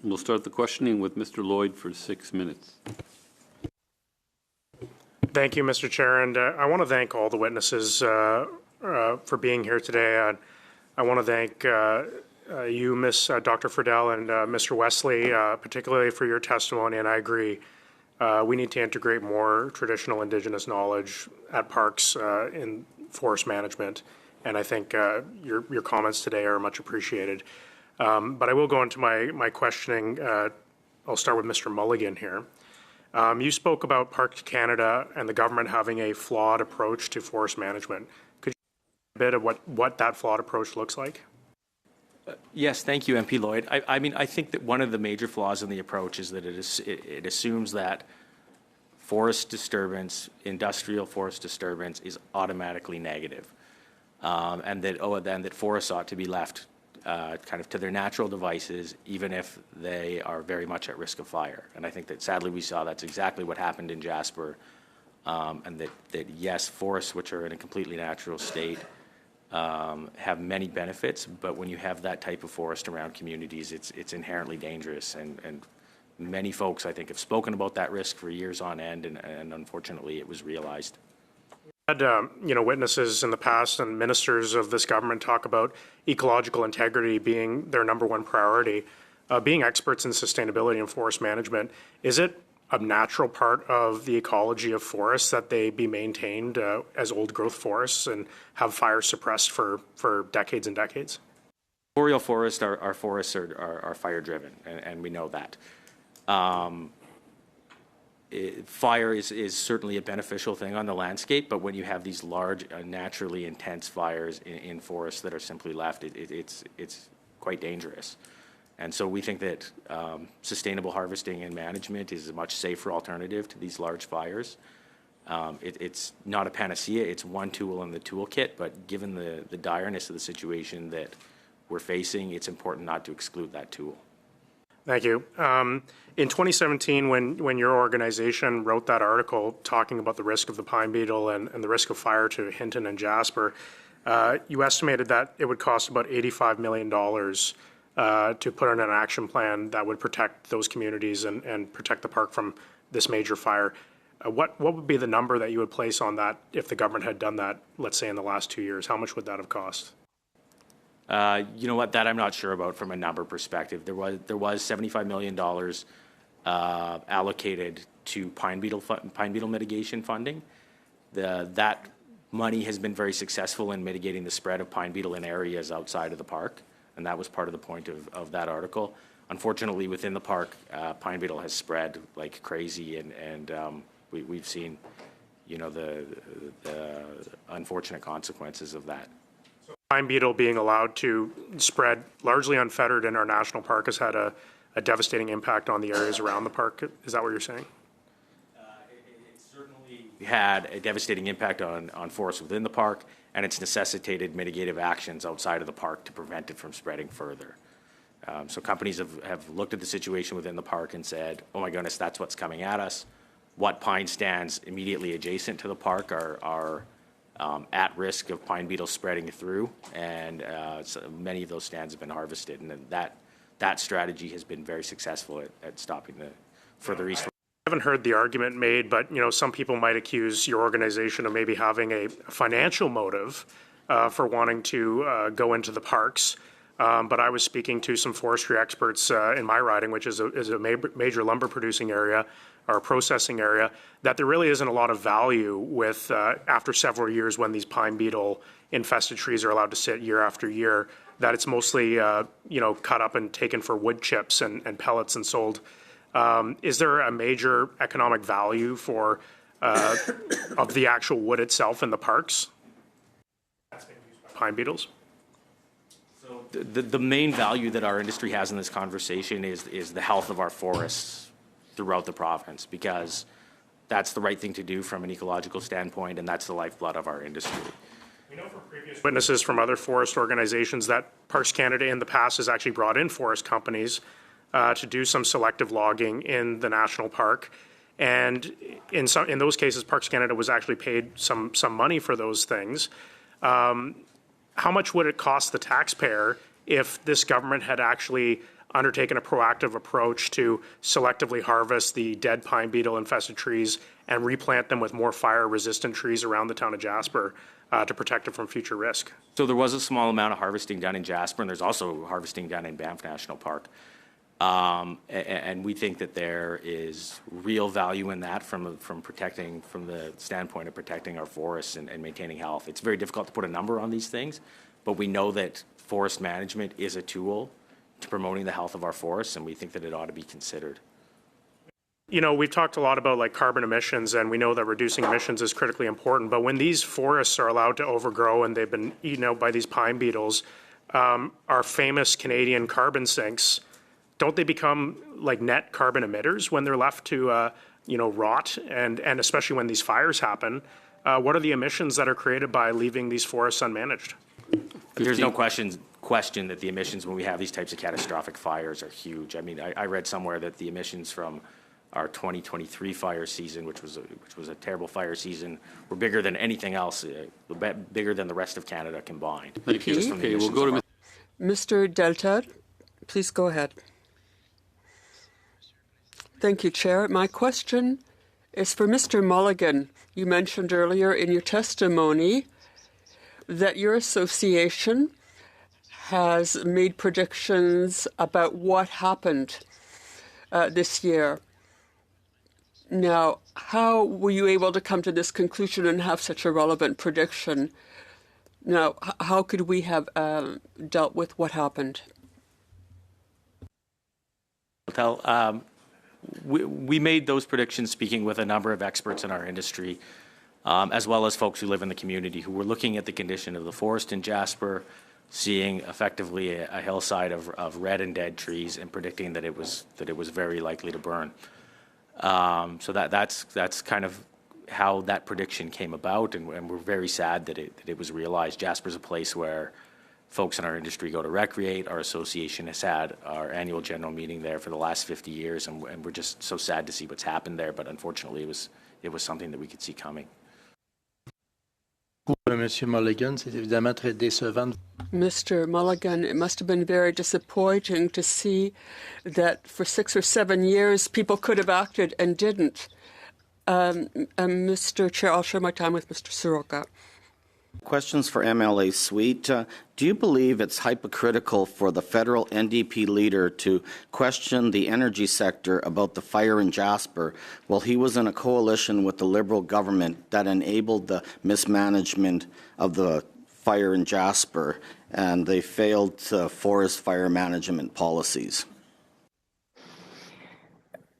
We'll start the questioning with Mr. Lloyd for 6 minutes. Thank you, Mr. Chair, and I want to thank all the witnesses for being here today. I want to thank you, Dr. Friedel, and Mr. Wesley, particularly for your testimony, and I agree. We need to integrate more traditional Indigenous knowledge at parks in forest management, and I think your comments today are much appreciated. But I will go into my questioning. I'll start with Mr. Mulligan here. You spoke about Parks Canada and the government having a flawed approach to forest management. Could you share a bit of what that flawed approach looks like? Yes, thank you, MP Lloyd. I mean, I think that one of the major flaws in the approach is that it assumes that forest disturbance, industrial forest disturbance, is automatically negative, and that forests ought to be left kind of to their natural devices, even if they are very much at risk of fire. And I think that sadly we saw that's exactly what happened in Jasper, and that yes, forests which are in a completely natural state have many benefits, but when you have that type of forest around communities, it's inherently dangerous. And many folks, I think, have spoken about that risk for years on end, and unfortunately it was realized. Had witnesses in the past and ministers of this government talk about ecological integrity being their #1 priority. Being experts in sustainability and forest management, is it a natural part of the ecology of forests that they be maintained as old growth forests and have fire suppressed for decades and decades? Boreal forests, our forests are fire driven, and we know that. Fire is certainly a beneficial thing on the landscape, but when you have these large, naturally intense fires in forests that are simply left, it's quite dangerous. And so we think that sustainable harvesting and management is a much safer alternative to these large fires. It's not a panacea, it's one tool in the toolkit, but given the direness of the situation that we're facing, it's important not to exclude that tool. Thank you. In 2017, when your organization wrote that article talking about the risk of the pine beetle and the risk of fire to Hinton and Jasper, you estimated that it would cost about $85 million to put in an action plan that would protect those communities and protect the park from this major fire. What would be the number that you would place on that if the government had done that, let's say, in the last 2 years? How much would that have cost? You know what, that I'm not sure about from a number perspective. There was $75 million allocated to pine beetle mitigation funding. That money has been very successful in mitigating the spread of pine beetle in areas outside of the park, and that was part of the point of that article. Unfortunately, within the park, pine beetle has spread like crazy, and we've seen, the unfortunate consequences of that. Pine beetle being allowed to spread largely unfettered in our national park has had a devastating impact on the areas around the park. Is that what you're saying? It certainly had a devastating impact on forests within the park, and it's necessitated mitigative actions outside of the park to prevent it from spreading further. So companies have looked at the situation within the park and said, oh my goodness, that's what's coming at us. What pine stands immediately adjacent to the park are at risk of pine beetles spreading through, and so many of those stands have been harvested, and that strategy has been very successful at stopping the further east. I haven't heard the argument made, but some people might accuse your organization of maybe having a financial motive for wanting to go into the parks. But I was speaking to some forestry experts in my riding, which is a major lumber producing area or processing area, that there really isn't a lot of value with after several years when these pine beetle infested trees are allowed to sit year after year, that it's mostly cut up and taken for wood chips and pellets and sold. Is there a major economic value for of the actual wood itself in the parks? Pine beetles? So the main value that our industry has in this conversation is the health of our forests throughout the province, because that's the right thing to do from an ecological standpoint, and that's the lifeblood of our industry. We know from previous witnesses from other forest organizations that Parks Canada in the past has actually brought in forest companies to do some selective logging in the national park, and in those cases, Parks Canada was actually paid some money for those things. How much would it cost the taxpayer if this government had actually undertaken a proactive approach to selectively harvest the dead pine beetle infested trees and replant them with more fire-resistant trees around the town of Jasper to protect it from future risk. So there was a small amount of harvesting done in Jasper, and there's also harvesting done in Banff National Park. And we think that there is real value in that from the standpoint of protecting our forests and maintaining health. It's very difficult to put a number on these things, but we know that forest management is a tool to promoting the health of our forests, and we think that it ought to be considered. You know, we've talked a lot about like carbon emissions, and we know that reducing emissions is critically important, but when these forests are allowed to overgrow and they've been eaten out by these pine beetles, our famous Canadian carbon sinks, don't they become like net carbon emitters when they're left to, rot, and especially when these fires happen? What are the emissions that are created by leaving these forests unmanaged? There's no question that the emissions when we have these types of catastrophic fires are huge. I mean, I read somewhere that the emissions from our 2023 fire season, which was a terrible fire season, were bigger than anything else, bigger than the rest of Canada combined. Thank you. Okay, we'll go to Mr. Delta. Please go ahead. Thank you, Chair. My question is for Mr. Mulligan. You mentioned earlier in your testimony that your association has made predictions about what happened this year. Now, how were you able to come to this conclusion and have such a relevant prediction? Now, how could we have dealt with what happened? We made those predictions speaking with a number of experts in our industry, as well as folks who live in the community who were looking at the condition of the forest in Jasper, seeing effectively a hillside of red and dead trees, and predicting that it was very likely to burn. So that's kind of how that prediction came about, and we're very sad that it was realized. Jasper's a place where folks in our industry go to recreate. Our association has had our annual general meeting there for the last 50 years, and we're just so sad to see what's happened there. But unfortunately, it was something that we could see coming. Monsieur Mulligan, c'est évidemment très décevant. Mr. Mulligan, it must have been very disappointing to see that for 6 or 7 years people could have acted and didn't. Mr. Chair, I'll share my time with Mr. Soroka. Questions for MLA Sweet. Do you believe it's hypocritical for the federal NDP leader to question the energy sector about the fire in Jasper while he was in a coalition with the Liberal government that enabled the mismanagement of the fire in Jasper, and they failed forest fire management policies?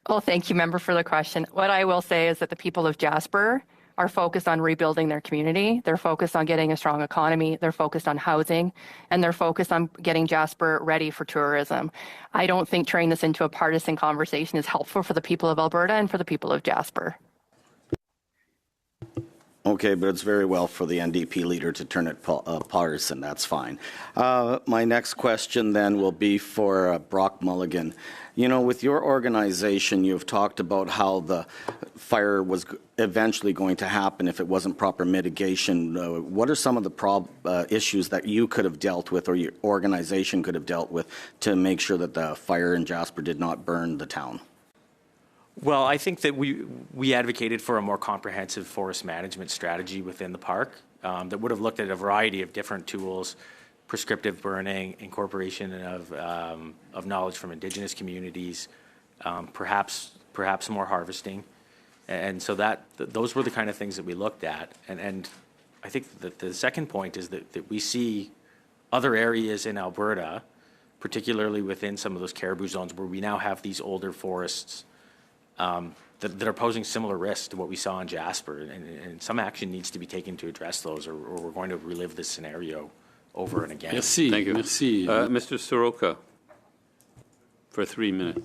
Well, thank you, member, for the question. What I will say is that the people of Jasper are focused on rebuilding their community. They're focused on getting a strong economy. They're focused on housing, and they're focused on getting Jasper ready for tourism. I don't think turning this into a partisan conversation is helpful for the people of Alberta and for the people of Jasper. Okay, but it's very well for the NDP leader to turn it partisan. That's fine. My next question then will be for Brock Mulligan. You know, with your organization, you've talked about how the fire was eventually going to happen if it wasn't proper mitigation. What are some of the issues that you could have dealt with or your organization could have dealt with to make sure that the fire in Jasper did not burn the town? Well, I think that we advocated for a more comprehensive forest management strategy within the park that would have looked at a variety of different tools, prescriptive burning, incorporation of knowledge from Indigenous communities, perhaps more harvesting, and so those were the kind of things that we looked at. And I think that the second point is that we see other areas in Alberta, particularly within some of those caribou zones, where we now have these older forests that are posing similar risks to what we saw in Jasper, and some action needs to be taken to address those, or we're going to relive this scenario over and again. Merci. Thank you. Merci. Mr. Soroka, for 3 minutes.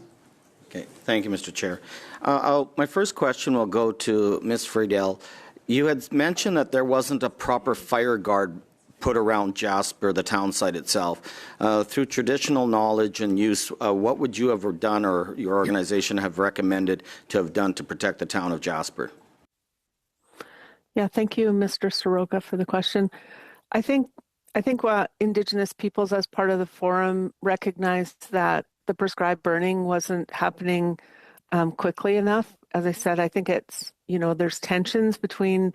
Okay. Thank you, Mr. Chair. My first question will go to Ms. Friedel. You had mentioned that there wasn't a proper fire guard put around Jasper, the town site itself. Through traditional knowledge and use, what would you have done or your organization have recommended to have done to protect the town of Jasper? Yeah, thank you, Mr. Soroka, for the question. I think Indigenous peoples, as part of the forum, recognized that the prescribed burning wasn't happening quickly enough. As I said, I think it's, there's tensions between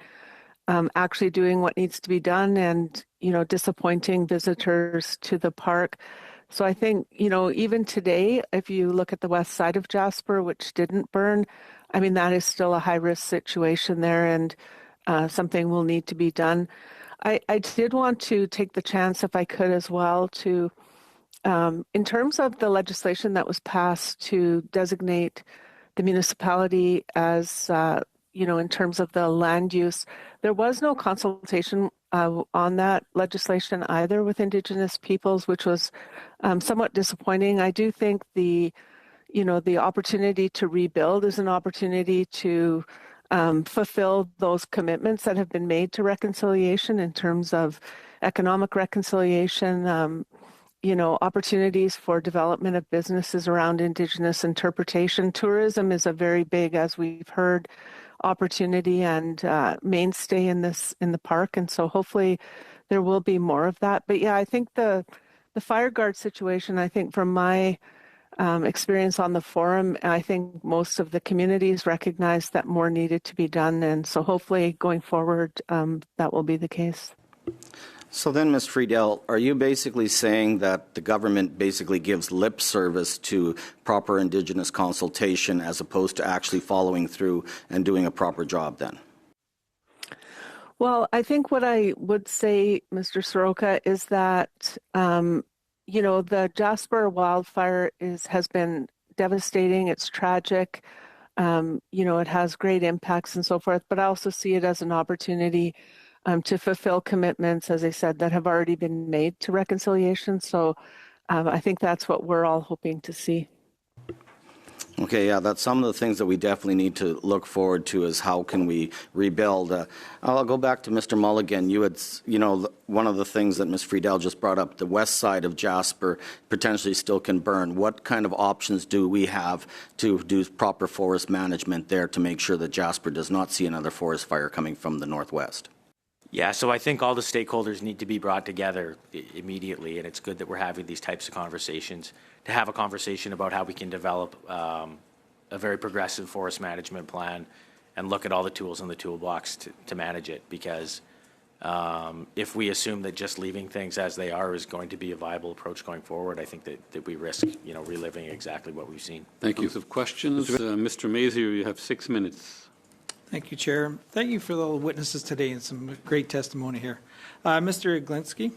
actually doing what needs to be done and, disappointing visitors to the park. So I think, even today, if you look at the west side of Jasper, which didn't burn, I mean, that is still a high-risk situation there, and something will need to be done. I did want to take the chance, if I could as well, to, in terms of the legislation that was passed to designate the municipality as, in terms of the land use, there was no consultation on that legislation either with Indigenous peoples, which was somewhat disappointing. I do think the opportunity to rebuild is an opportunity to fulfill those commitments that have been made to reconciliation in terms of economic reconciliation, opportunities for development of businesses around Indigenous interpretation. Tourism is a very big, as we've heard, opportunity and mainstay in the park, and so hopefully there will be more of that. But yeah, I think the fire guard situation, I think from my experience on the forum, I think most of the communities recognized that more needed to be done, and so hopefully going forward that will be the case. So then, Ms. Friedel, are you basically saying that the government basically gives lip service to proper Indigenous consultation as opposed to actually following through and doing a proper job then? Well, I think what I would say, Mr. Soroka, is that, the Jasper wildfire has been devastating. It's tragic. It has great impacts and so forth, but I also see it as an opportunity to fulfill commitments, as I said, that have already been made to reconciliation. So I think that's what we're all hoping to see. Okay, yeah, that's some of the things that we definitely need to look forward to is how can we rebuild. I'll go back to Mr. Mulligan. You had, one of the things that Ms. Friedel just brought up, the west side of Jasper potentially still can burn. What kind of options do we have to do proper forest management there to make sure that Jasper does not see another forest fire coming from the northwest? Yeah, so I think all the stakeholders need to be brought together immediately, and it's good that we're having these types of conversations, to have a conversation about how we can develop a very progressive forest management plan and look at all the tools in the toolbox to manage it, because if we assume that just leaving things as they are is going to be a viable approach going forward, I think that we risk, reliving exactly what we've seen. Thank you. Questions? Mr. Mazier, you have 6 minutes. Thank you, Chair. Thank you for the witnesses today and some great testimony here. Mr. Iglinski,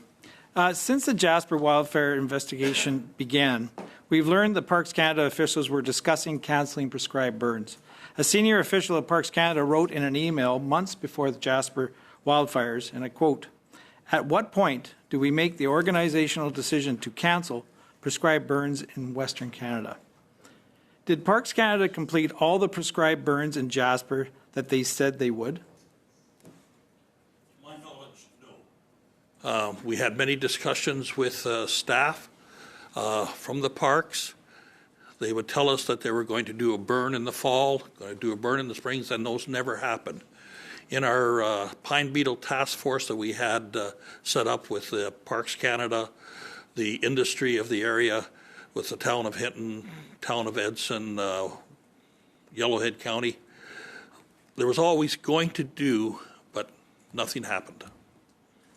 since the Jasper wildfire investigation began, we've learned that Parks Canada officials were discussing cancelling prescribed burns. A senior official at Parks Canada wrote in an email months before the Jasper wildfires, and I quote, "At what point do we make the organizational decision to cancel prescribed burns in Western Canada?" Did Parks Canada complete all the prescribed burns in Jasper that they said they would? To my knowledge, no. We had many discussions with staff from the parks. They would tell us that they were going to do a burn in the fall, going to do a burn in the springs, and those never happened. In our pine beetle task force that we had set up with Parks Canada, the industry of the area, with the town of Hinton, town of Edson, Yellowhead County, there was always going to do, but nothing happened.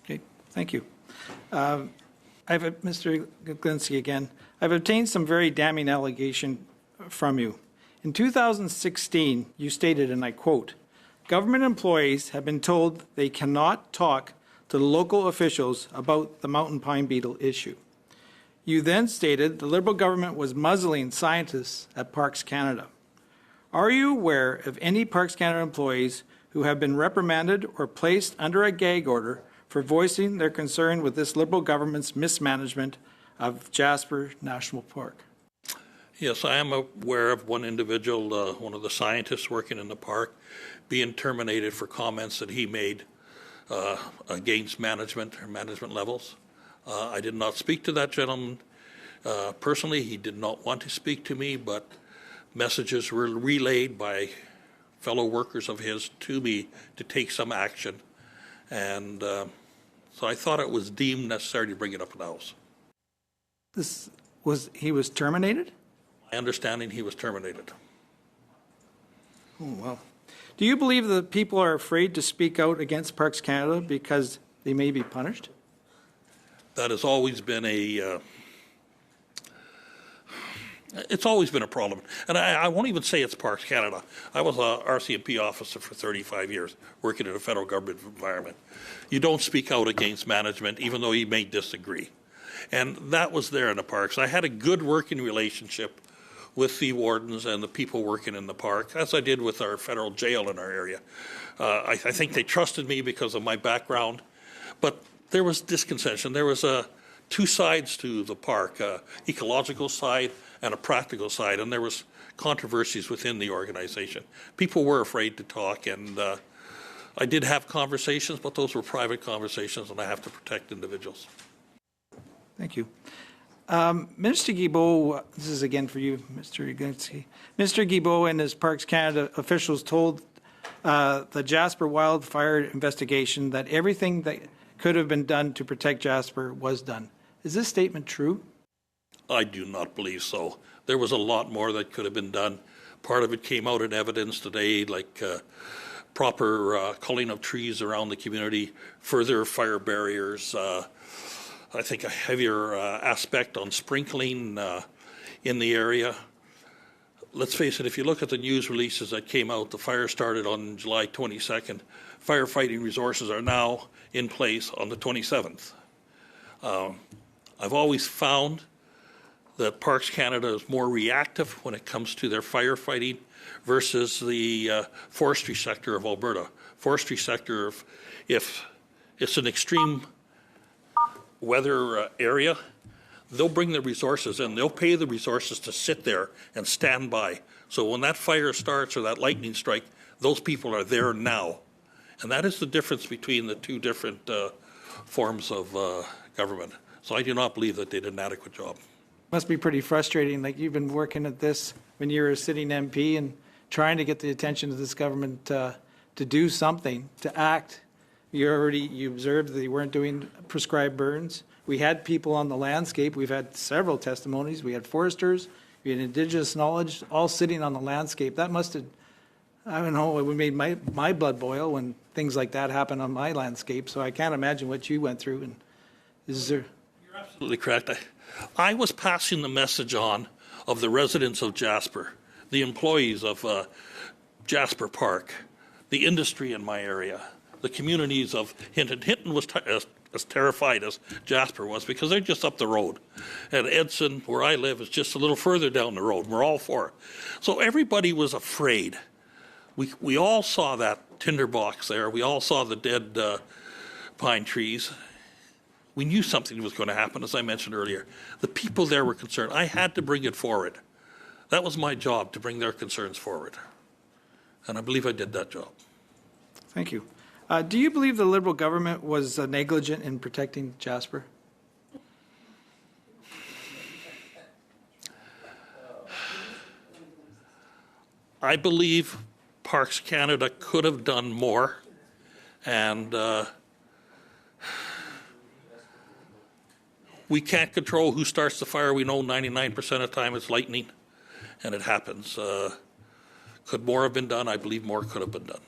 Okay, thank you. Mr. Glinski again. I've obtained some very damning allegation from you. In 2016, you stated, and I quote, "Government employees have been told they cannot talk to the local officials about the mountain pine beetle issue." You then stated the Liberal government was muzzling scientists at Parks Canada. Are you aware of any Parks Canada employees who have been reprimanded or placed under a gag order for voicing their concern with this Liberal government's mismanagement of Jasper National Park? Yes, I am aware of one individual, one of the scientists working in the park, being terminated for comments that he made against management or management levels. I did not speak to that gentleman personally. He did not want to speak to me, but messages were relayed by fellow workers of his to me to take some action. And so I thought it was deemed necessary to bring it up in the House. This he was terminated? My understanding, he was terminated. Oh, well. Do you believe that people are afraid to speak out against Parks Canada because they may be punished? That has always been it's always been a problem. And I won't even say it's Parks Canada. I was a RCMP officer for 35 years, working in a federal government environment. You don't speak out against management, even though you may disagree. And that was there in the parks. I had a good working relationship with the wardens and the people working in the park, as I did with our federal jail in our area. I think they trusted me because of my background, but there was discontention. There was two sides to the park, ecological side and a practical side, and there was controversies within the organization. People were afraid to talk, and I did have conversations, but those were private conversations, and I have to protect individuals. Thank you. Minister Guilbeault, this is again for you, Mr. Uginski. Mr. Guilbeault and his Parks Canada officials told the Jasper wildfire investigation that everything that could have been done to protect Jasper was done. Is this statement true? I do not believe so. There was a lot more that could have been done. Part of it came out in evidence today, like proper culling of trees around the community, further fire barriers, I think a heavier aspect on sprinkling in the area. Let's face it, if you look at the news releases that came out, the fire started on July 22nd. Firefighting resources are now in place on the 27th. I've always found that Parks Canada is more reactive when it comes to their firefighting versus the forestry sector of Alberta. Forestry sector, if it's an extreme weather area, they'll bring the resources in. They'll pay the resources to sit there and stand by. So when that fire starts or that lightning strike, those people are there now. And that is the difference between the two different forms of government. So I do not believe that they did an adequate job. Must be pretty frustrating, like you've been working at this when you're a sitting MP and trying to get the attention of this government to do something, to act. You observed that they weren't doing prescribed burns. We had people on the landscape. We've had several testimonies. We had foresters, we had Indigenous knowledge, all sitting on the landscape. That must have, I don't know, it made my blood boil when things like that happen on my landscape. So I can't imagine what you went through. And is there? You're absolutely correct. I was passing the message on of the residents of Jasper, the employees of Jasper Park, the industry in my area, the communities of Hinton. Hinton was as terrified as Jasper was because they're just up the road. And Edson, where I live, is just a little further down the road. We're all for it. So everybody was afraid. We all saw that tinderbox there. We all saw the dead pine trees. We knew something was going to happen, as I mentioned earlier. The people there were concerned. I had to bring it forward. That was my job, to bring their concerns forward. And I believe I did that job. Thank you. Do you believe the Liberal government was negligent in protecting Jasper? I believe Parks Canada could have done more, and we can't control who starts the fire. We know 99% of the time it's lightning, and it happens. Could more have been done? I believe more could have been done.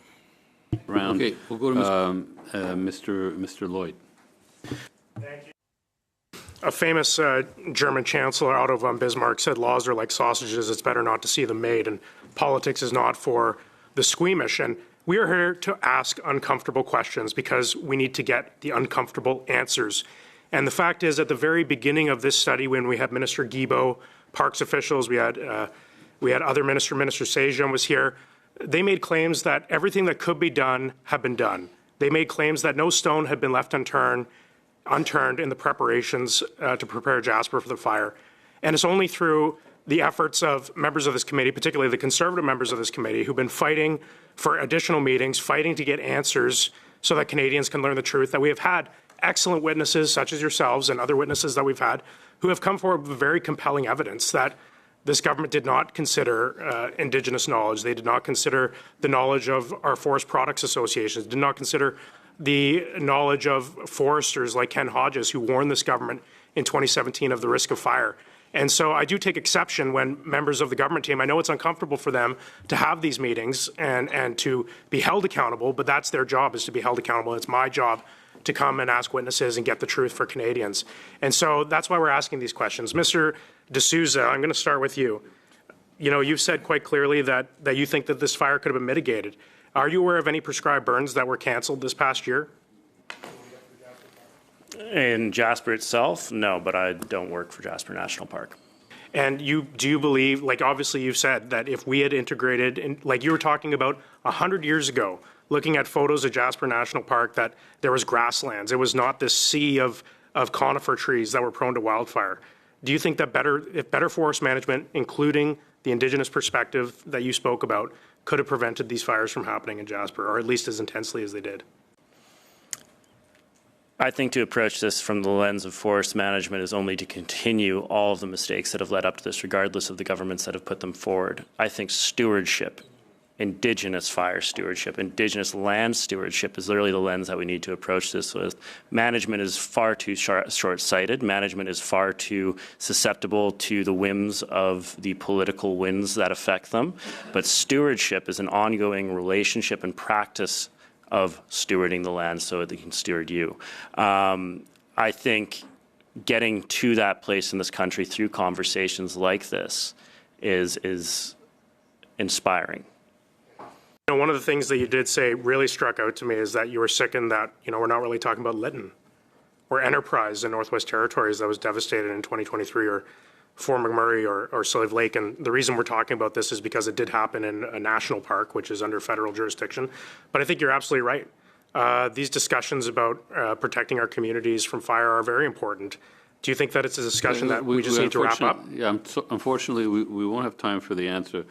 Round. Okay, we'll go to Mr. Lloyd. Thank you. A famous German chancellor out of Bismarck said, laws are like sausages, it's better not to see them made, and politics is not for the squeamish. And we are here to ask uncomfortable questions because we need to get the uncomfortable answers. And the fact is, at the very beginning of this study, when we had Minister Guilbeault, parks officials, we had other Minister Sajjan was here, they made claims that everything that could be done had been done. They made claims that no stone had been left unturned in the preparations to prepare Jasper for the fire. And it's only through the efforts of members of this committee, particularly the Conservative members of this committee, who've been fighting for additional meetings, fighting to get answers so that Canadians can learn the truth, that we have had excellent witnesses, such as yourselves and other witnesses that we've had, who have come forward with very compelling evidence that this government did not consider Indigenous knowledge. They did not consider the knowledge of our forest products associations, did not consider the knowledge of foresters like Ken Hodges, who warned this government in 2017 of the risk of fire. And so I do take exception when members of the government team, I know it's uncomfortable for them to have these meetings and to be held accountable, but that's their job, is to be held accountable. It's my job to come and ask witnesses and get the truth for Canadians. And so that's why we're asking these questions. Mr. D'Souza, I'm going to start with you. You know, you've said quite clearly that you think that this fire could have been mitigated. Are you aware of any prescribed burns that were canceled this past year? In Jasper itself, no, but I don't work for Jasper National Park. And do you believe, like obviously you've said that if we had integrated, like you were talking about 100 years ago, looking at photos of Jasper National Park, that there was grasslands. It was not this sea of conifer trees that were prone to wildfire. Do you think that if better forest management, including the Indigenous perspective that you spoke about, could have prevented these fires from happening in Jasper, or at least as intensely as they did? I think to approach this from the lens of forest management is only to continue all of the mistakes that have led up to this, regardless of the governments that have put them forward. I think stewardship, Indigenous fire stewardship, Indigenous land stewardship is literally the lens that we need to approach this with. Management is far too short-sighted. Management is far too susceptible to the whims of the political winds that affect them. But stewardship is an ongoing relationship and practice of stewarding the land so that they can steward you. I think getting to that place in this country through conversations like this is inspiring. You know, one of the things that you did say really struck out to me is that you were sickened that, you know, we're not really talking about Lytton or Enterprise in Northwest Territories that was devastated in 2023, or Fort McMurray or Slave Lake. And the reason we're talking about this is because it did happen in a national park, which is under federal jurisdiction. But I think you're absolutely right. These discussions about protecting our communities from fire are very important. Do you think that it's a discussion that we just need to wrap up? Yeah, unfortunately, we won't have time for the answer.